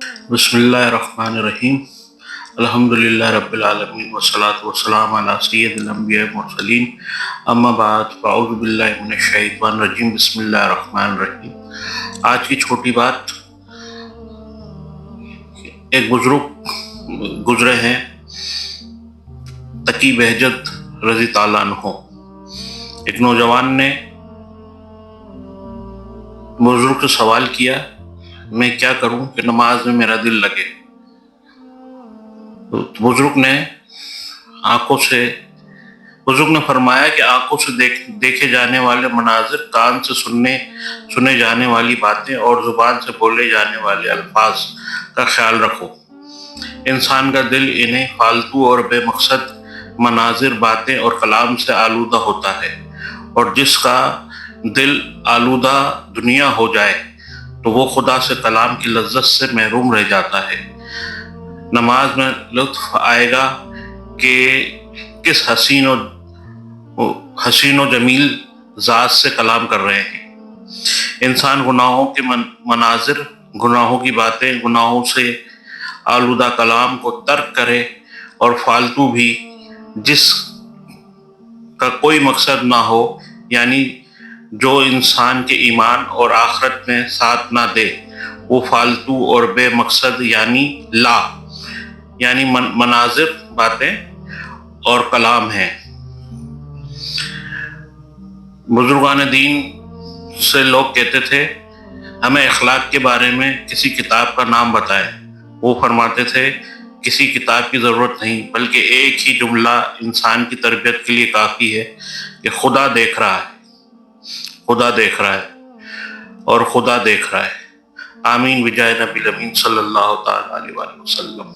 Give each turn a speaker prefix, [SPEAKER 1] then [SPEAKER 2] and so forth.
[SPEAKER 1] بسم اللہ الرحمن الرحیم الحمد للہ رب العالمین والصلاة والسلام علی سید الانبیاء والمرسلین اما بعد فاعوذ باللہ من الشیطان الرجیم بسم اللہ الرحمن الرحیم۔ آج کی چھوٹی بات، ایک بزرگ گزرے ہیں تقی بہجت رضی تعالیٰ عنہ۔ ایک نوجوان نے بزرگ سے سوال کیا، میں کیا کروں کہ نماز میں میرا دل لگے؟ بزرگ نے فرمایا کہ آنکھوں سے دیکھے جانے والے مناظر، کان سے سنے جانے والی باتیں اور زبان سے بولے جانے والے الفاظ کا خیال رکھو۔ انسان کا دل انہیں فالتو اور بے مقصد مناظر، باتیں اور کلام سے آلودہ ہوتا ہے، اور جس کا دل آلودہ دنیا ہو جائے تو وہ خدا سے کلام کی لذت سے محروم رہ جاتا ہے۔ نماز میں لطف آئے گا کہ کس حسین و جمیل ذات سے کلام کر رہے ہیں۔ انسان گناہوں کے مناظر، گناہوں کی باتیں، گناہوں سے آلودہ کلام کو ترک کرے، اور فالتو بھی جس کا کوئی مقصد نہ ہو، یعنی جو انسان کے ایمان اور آخرت میں ساتھ نہ دے، وہ فالتو اور بے مقصد یعنی مناظر، باتیں اور کلام ہیں۔ بزرگان دین سے لوگ کہتے تھے، ہمیں اخلاق کے بارے میں کسی کتاب کا نام بتائیں۔ وہ فرماتے تھے، کسی کتاب کی ضرورت نہیں، بلکہ ایک ہی جملہ انسان کی تربیت کے لیے کافی ہے کہ خدا دیکھ رہا ہے، خدا دیکھ رہا ہے اور خدا دیکھ رہا ہے۔ آمین بجائے نبی الامین صلی اللہ تعالیٰ علیہ وسلم۔